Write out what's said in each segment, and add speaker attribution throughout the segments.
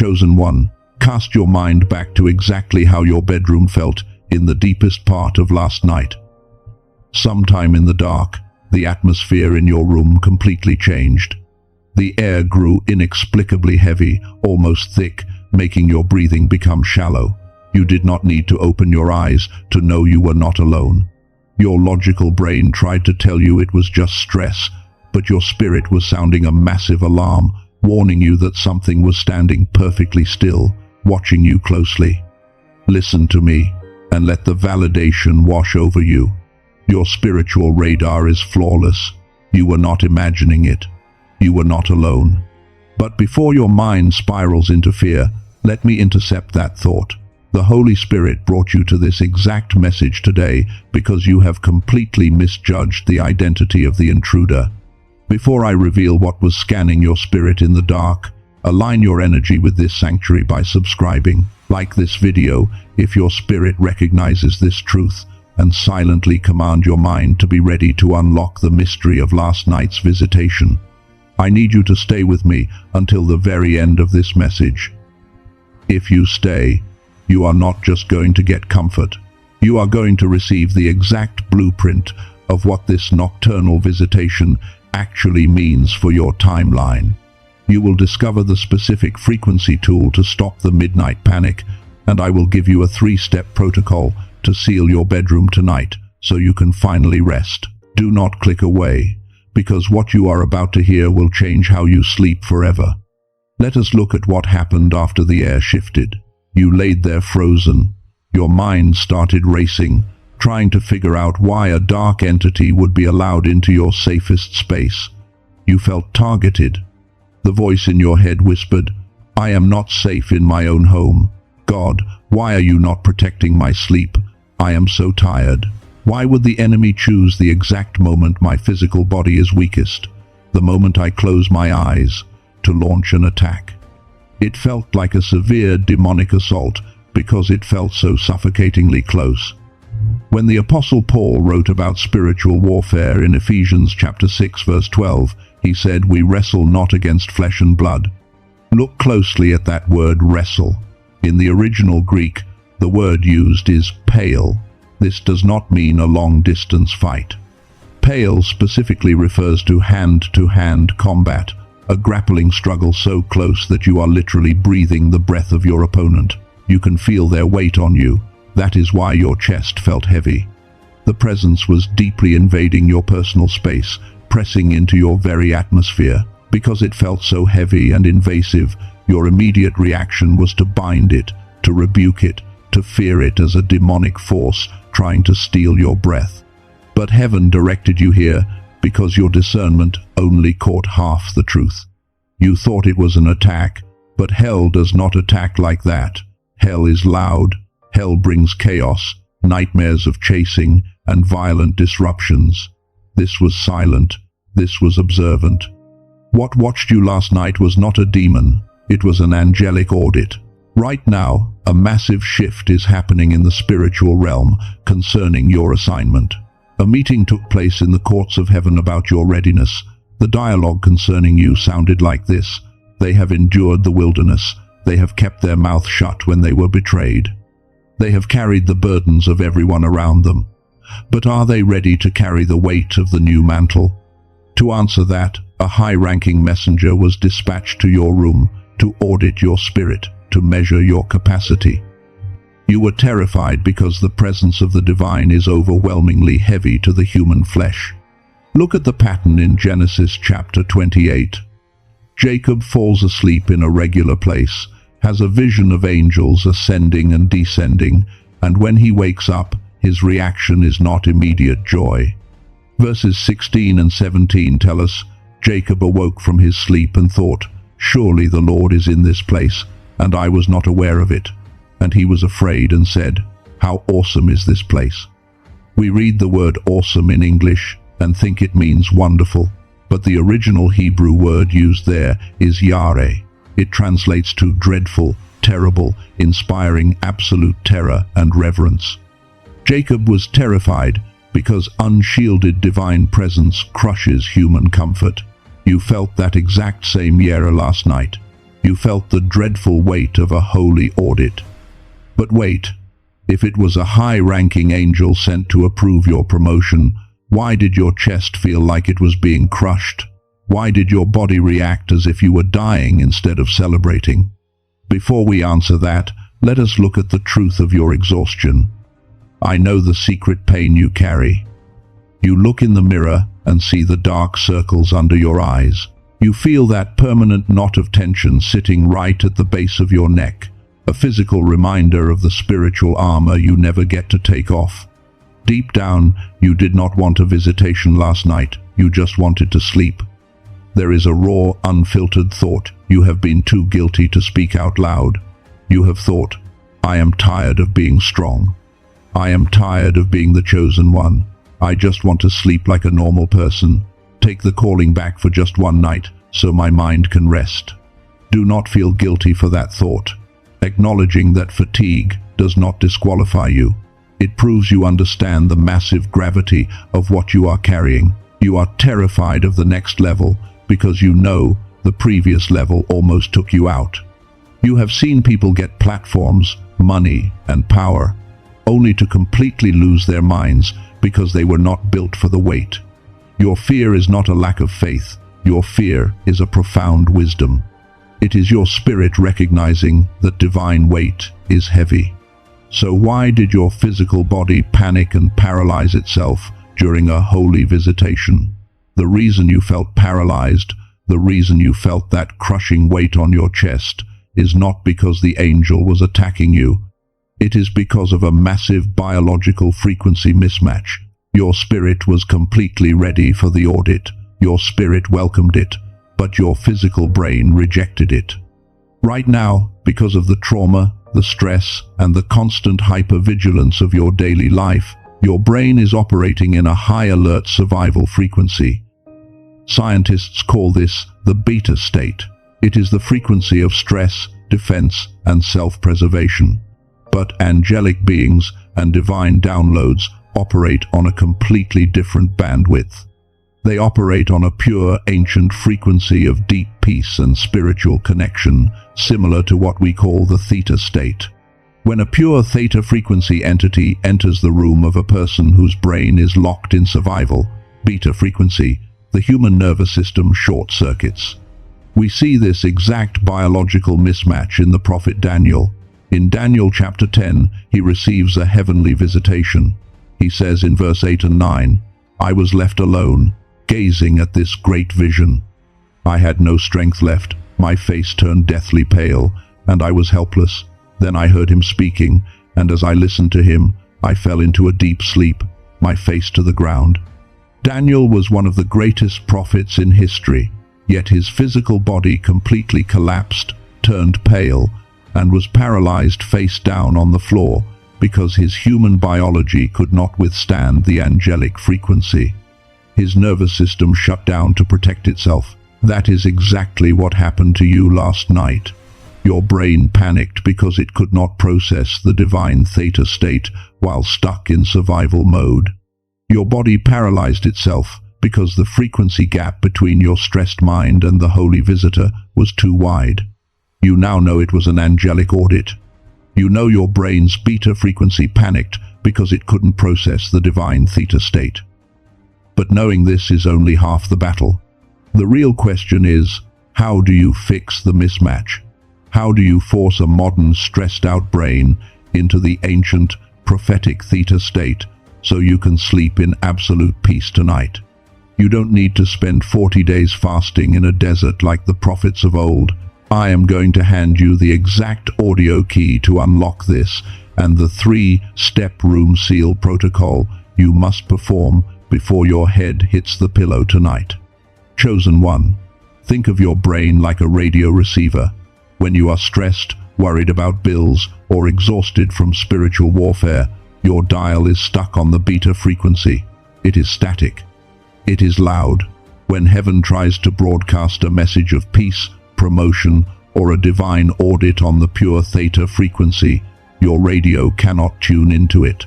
Speaker 1: Chosen one, cast your mind back to exactly how your bedroom felt in the deepest part of last night. Sometime in the dark, the atmosphere in your room completely changed. The air grew inexplicably heavy, almost thick, making your breathing become shallow. You did not need to open your eyes to know you were not alone. Your logical brain tried to tell you it was just stress, but your spirit was sounding a massive alarm, warning you that something was standing perfectly still, watching you closely. Listen to me, and let the validation wash over you. Your spiritual radar is flawless. You were not imagining it. You were not alone. But before your mind spirals into fear, let me intercept that thought. The Holy Spirit brought you to this exact message today because you have completely misjudged the identity of the intruder. Before I reveal what was scanning your spirit in the dark, align your energy with this sanctuary by subscribing. Like this video if your spirit recognizes this truth, and silently command your mind to be ready to unlock the mystery of last night's visitation. I need you to stay with me until the very end of this message. If you stay, you are not just going to get comfort. You are going to receive the exact blueprint of what this nocturnal visitation actually means for your timeline. You will discover the specific frequency tool to stop the midnight panic, and I will give you a 3-step protocol to seal your bedroom tonight so you can finally rest. Do not click away, because what you are about to hear will change how you sleep forever. Let us look at what happened after the air shifted. You laid there frozen. Your mind started racing, trying to figure out why a dark entity would be allowed into your safest space. You felt targeted. The voice in your head whispered, "I am not safe in my own home. God, why are you not protecting my sleep? I am so tired. Why would the enemy choose the exact moment my physical body is weakest, the moment I close my eyes, to launch an attack?" It felt like a severe demonic assault because it felt so suffocatingly close. When the Apostle Paul wrote about spiritual warfare in Ephesians chapter 6 verse 12, he said, "We wrestle not against flesh and blood." Look closely at that word wrestle. In the original Greek, the word used is pale. This does not mean a long-distance fight. Pale specifically refers to hand-to-hand combat, a grappling struggle so close that you are literally breathing the breath of your opponent. You can feel their weight on you. That is why your chest felt heavy. The presence was deeply invading your personal space, pressing into your very atmosphere. Because it felt so heavy and invasive, your immediate reaction was to bind it, to rebuke it, to fear it as a demonic force trying to steal your breath. But heaven directed you here because your discernment only caught half the truth. You thought it was an attack, but hell does not attack like that. Hell is loud. Hell brings chaos, nightmares of chasing, and violent disruptions. This was silent. This was observant. What watched you last night was not a demon. It was an angelic audit. Right now, a massive shift is happening in the spiritual realm concerning your assignment. A meeting took place in the courts of heaven about your readiness. The dialogue concerning you sounded like this: "They have endured the wilderness. They have kept their mouth shut when they were betrayed. They have carried the burdens of everyone around them. But are they ready to carry the weight of the new mantle?" To answer that, a high-ranking messenger was dispatched to your room to audit your spirit, to measure your capacity. You were terrified because the presence of the divine is overwhelmingly heavy to the human flesh. Look at the pattern in Genesis chapter 28. Jacob falls asleep in a regular place, has a vision of angels ascending and descending, and when he wakes up, his reaction is not immediate joy. Verses 16 and 17 tell us, Jacob awoke from his sleep and thought, "Surely the Lord is in this place, and I was not aware of it." And he was afraid and said, "How awesome is this place." We read the word awesome in English and think it means wonderful, but the original Hebrew word used there is yare. It translates to dreadful, terrible, inspiring absolute terror and reverence. Jacob was terrified because unshielded divine presence crushes human comfort. You felt that exact same yara last night. You felt the dreadful weight of a holy audit. But wait, if it was a high-ranking angel sent to approve your promotion, why did your chest feel like it was being crushed? Why did your body react as if you were dying instead of celebrating? Before we answer that, let us look at the truth of your exhaustion. I know the secret pain you carry. You look in the mirror and see the dark circles under your eyes. You feel that permanent knot of tension sitting right at the base of your neck, a physical reminder of the spiritual armor you never get to take off. Deep down, you did not want a visitation last night, you just wanted to sleep. There is a raw, unfiltered thought you have been too guilty to speak out loud. You have thought, I am tired of being strong. I am tired of being the chosen one. I just want to sleep like a normal person. Take the calling back for just one night, so my mind can rest. Do not feel guilty for that thought. Acknowledging that fatigue does not disqualify you. It proves you understand the massive gravity of what you are carrying. You are terrified of the next level because you know the previous level almost took you out. You have seen people get platforms, money, and power, only to completely lose their minds because they were not built for the weight. Your fear is not a lack of faith. Your fear is a profound wisdom. It is your spirit recognizing that divine weight is heavy. So why did your physical body panic and paralyze itself during a holy visitation? The reason you felt paralyzed, the reason you felt that crushing weight on your chest, is not because the angel was attacking you. It is because of a massive biological frequency mismatch. Your spirit was completely ready for the audit. Your spirit welcomed it, but your physical brain rejected it. Right now, because of the trauma, the stress, and the constant hypervigilance of your daily life, your brain is operating in a high alert survival frequency. Scientists call this the beta state. It is the frequency of stress, defense, and self-preservation. But angelic beings and divine downloads operate on a completely different bandwidth. They operate on a pure, ancient frequency of deep peace and spiritual connection, similar to what we call the theta state. When a pure theta frequency entity enters the room of a person whose brain is locked in survival, beta frequency, the human nervous system short-circuits. We see this exact biological mismatch in the prophet Daniel. In Daniel chapter 10, he receives a heavenly visitation. He says in verse 8 and 9, I was left alone, gazing at this great vision. I had no strength left, my face turned deathly pale, and I was helpless. Then I heard him speaking, and as I listened to him, I fell into a deep sleep, my face to the ground. Daniel was one of the greatest prophets in history, yet his physical body completely collapsed, turned pale, and was paralyzed face down on the floor because his human biology could not withstand the angelic frequency. His nervous system shut down to protect itself. That is exactly what happened to you last night. Your brain panicked because it could not process the divine theta state while stuck in survival mode. Your body paralyzed itself because the frequency gap between your stressed mind and the holy visitor was too wide. You now know it was an angelic audit. You know your brain's beta frequency panicked because it couldn't process the divine theta state. But knowing this is only half the battle. The real question is, how do you fix the mismatch? How do you force a modern, stressed-out brain into the ancient, prophetic theta state so you can sleep in absolute peace tonight? You don't need to spend 40 days fasting in a desert like the prophets of old. I am going to hand you the exact audio key to unlock this and the 3-step room seal protocol you must perform before your head hits the pillow tonight. Chosen one. Think of your brain like a radio receiver. When you are stressed, worried about bills, or exhausted from spiritual warfare, your dial is stuck on the beta frequency. It is static. It is loud. When heaven tries to broadcast a message of peace, promotion, or a divine audit on the pure theta frequency, your radio cannot tune into it.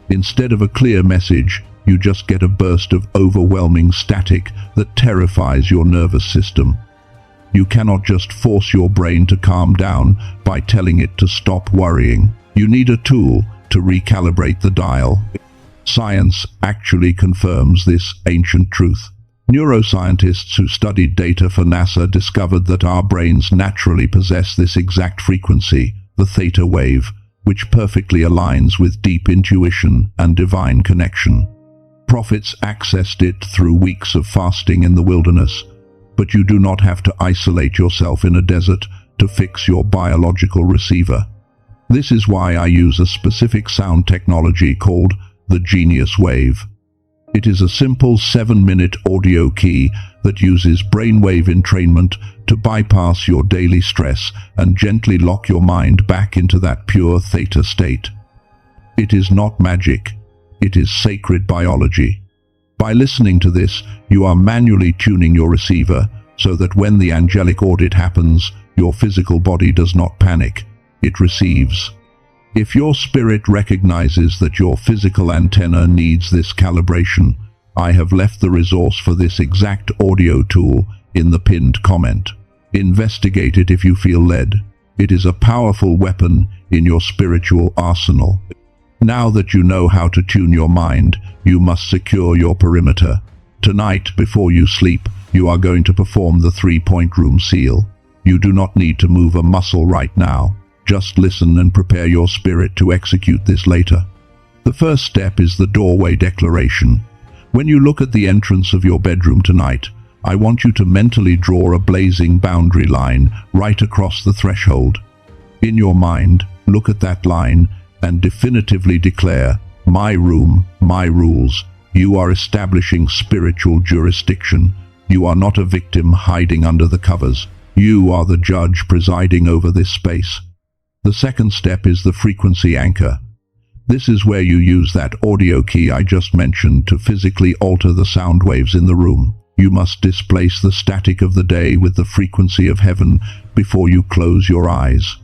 Speaker 1: Instead of a clear message, you just get a burst of overwhelming static that terrifies your nervous system. You cannot just force your brain to calm down by telling it to stop worrying. You need a tool to recalibrate the dial. Science actually confirms this ancient truth. Neuroscientists who studied data for NASA discovered that our brains naturally possess this exact frequency, the theta wave, which perfectly aligns with deep intuition and divine connection. Prophets accessed it through weeks of fasting in the wilderness, but you do not have to isolate yourself in a desert to fix your biological receiver. This is why I use a specific sound technology called the Genius Wave. It is a simple 7-minute audio key that uses brainwave entrainment to bypass your daily stress and gently lock your mind back into that pure theta state. It is not magic, it is sacred biology. By listening to this, you are manually tuning your receiver so that when the angelic audit happens, your physical body does not panic, it receives. If your spirit recognizes that your physical antenna needs this calibration, I have left the resource for this exact audio tool in the pinned comment. Investigate it if you feel led. It is a powerful weapon in your spiritual arsenal. Now that you know how to tune your mind, you must secure your perimeter. Tonight, before you sleep, you are going to perform the 3-point room seal. You do not need to move a muscle right now. Just listen and prepare your spirit to execute this later. The first step is the doorway declaration. When you look at the entrance of your bedroom tonight, I want you to mentally draw a blazing boundary line right across the threshold. In your mind, look at that line and definitively declare, "My room, my rules." You are establishing spiritual jurisdiction. You are not a victim hiding under the covers. You are the judge presiding over this space. The second step is the frequency anchor. This is where you use that audio key I just mentioned to physically alter the sound waves in the room. You must displace the static of the day with the frequency of heaven before you close your eyes.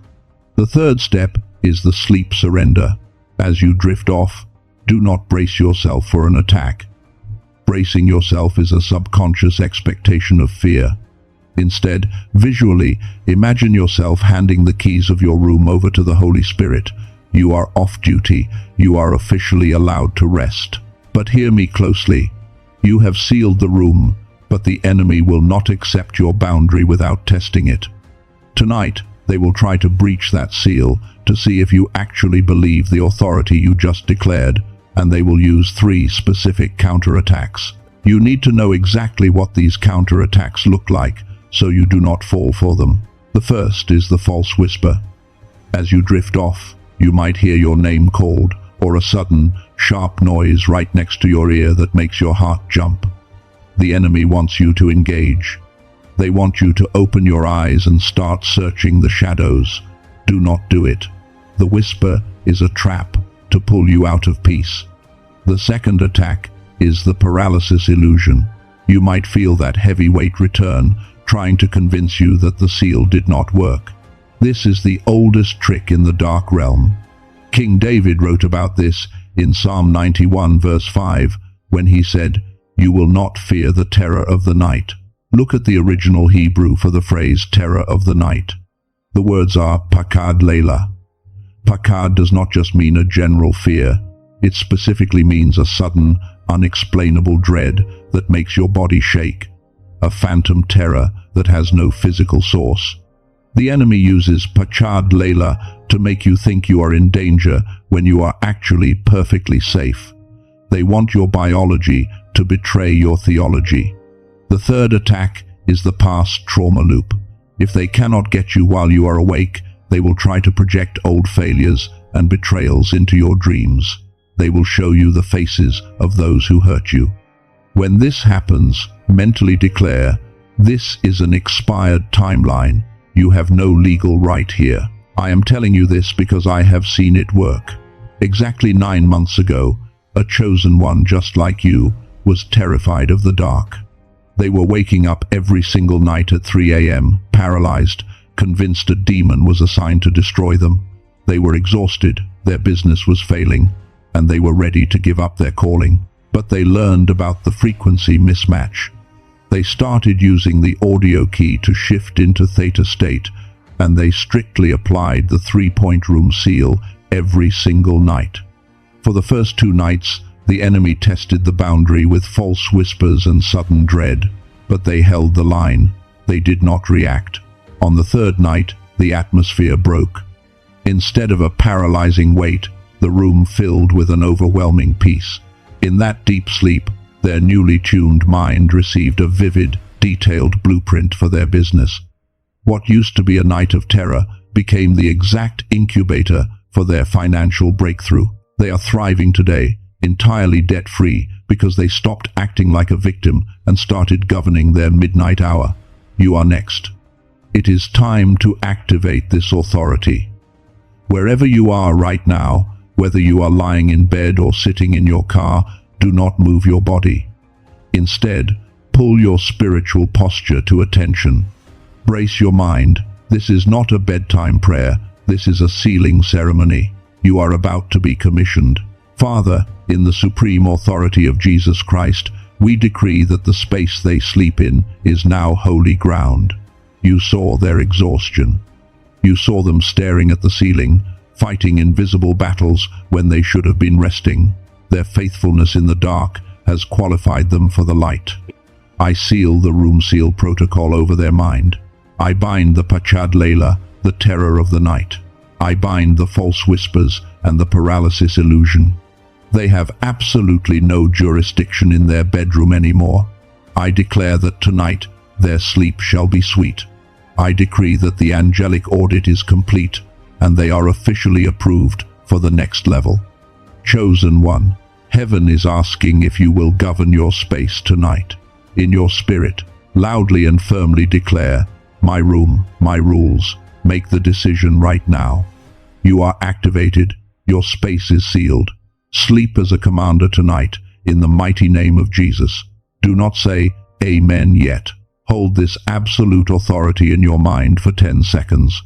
Speaker 1: The third step is the sleep surrender. As you drift off, do not brace yourself for an attack. Bracing yourself is a subconscious expectation of fear. Instead, visually, imagine yourself handing the keys of your room over to the Holy Spirit. You are off duty. You are officially allowed to rest. But hear me closely. You have sealed the room, but the enemy will not accept your boundary without testing it. Tonight, they will try to breach that seal to see if you actually believe the authority you just declared, and they will use 3 specific counterattacks. You need to know exactly what these counterattacks look like, so you do not fall for them. The first is the false whisper. As you drift off, you might hear your name called, or a sudden, sharp noise right next to your ear that makes your heart jump. The enemy wants you to engage. They want you to open your eyes and start searching the shadows. Do not do it. The whisper is a trap to pull you out of peace. The second attack is the paralysis illusion. You might feel that heavy weight return, trying to convince you that the seal did not work. This is the oldest trick in the dark realm. King David wrote about this in Psalm 91 verse 5, when he said, "You will not fear the terror of the night." Look at the original Hebrew for the phrase terror of the night. The words are pakad leila. Pakad does not just mean a general fear. It specifically means a sudden, unexplainable dread that makes your body shake. A phantom terror that has no physical source. The enemy uses Pachad Leila to make you think you are in danger when you are actually perfectly safe. They want your biology to betray your theology. The third attack is the past trauma loop. If they cannot get you while you are awake, they will try to project old failures and betrayals into your dreams. They will show you the faces of those who hurt you. When this happens, mentally declare, "This is an expired timeline. You have no legal right here." I am telling you this because I have seen it work. Exactly 9 months ago, a chosen one just like you was terrified of the dark. They were waking up every single night at 3 a.m., paralyzed, convinced a demon was assigned to destroy them. They were exhausted, their business was failing, and they were ready to give up their calling. But they learned about the frequency mismatch. They started using the audio key to shift into theta state, and they strictly applied the 3-point room seal every single night. For the first 2 nights, the enemy tested the boundary with false whispers and sudden dread, but they held the line. They did not react. On the 3rd night, the atmosphere broke. Instead of a paralyzing weight, the room filled with an overwhelming peace. In that deep sleep, their newly tuned mind received a vivid, detailed blueprint for their business. What used to be a night of terror became the exact incubator for their financial breakthrough. They are thriving today, entirely debt-free, because they stopped acting like a victim and started governing their midnight hour. You are next. It is time to activate this authority. Wherever you are right now, whether you are lying in bed or sitting in your car, do not move your body. Instead, pull your spiritual posture to attention. Brace your mind. This is not a bedtime prayer. This is a sealing ceremony. You are about to be commissioned. Father, in the supreme authority of Jesus Christ, we decree that the space they sleep in is now holy ground. You saw their exhaustion. You saw them staring at the ceiling, fighting invisible battles when they should have been resting. Their faithfulness in the dark has qualified them for the light. I seal the room seal protocol over their mind. I bind the Pachad Layla, the terror of the night. I bind the false whispers and the paralysis illusion. They have absolutely no jurisdiction in their bedroom anymore. I declare that tonight their sleep shall be sweet. I decree that the angelic audit is complete and they are officially approved for the next level. Chosen one, heaven is asking if you will govern your space tonight. In your spirit, loudly and firmly declare, my room, my rules. Make the decision right now. You are activated. Your space is sealed. Sleep as a commander tonight, in the mighty name of Jesus. Do not say, Amen yet. Hold this absolute authority in your mind for 10 seconds.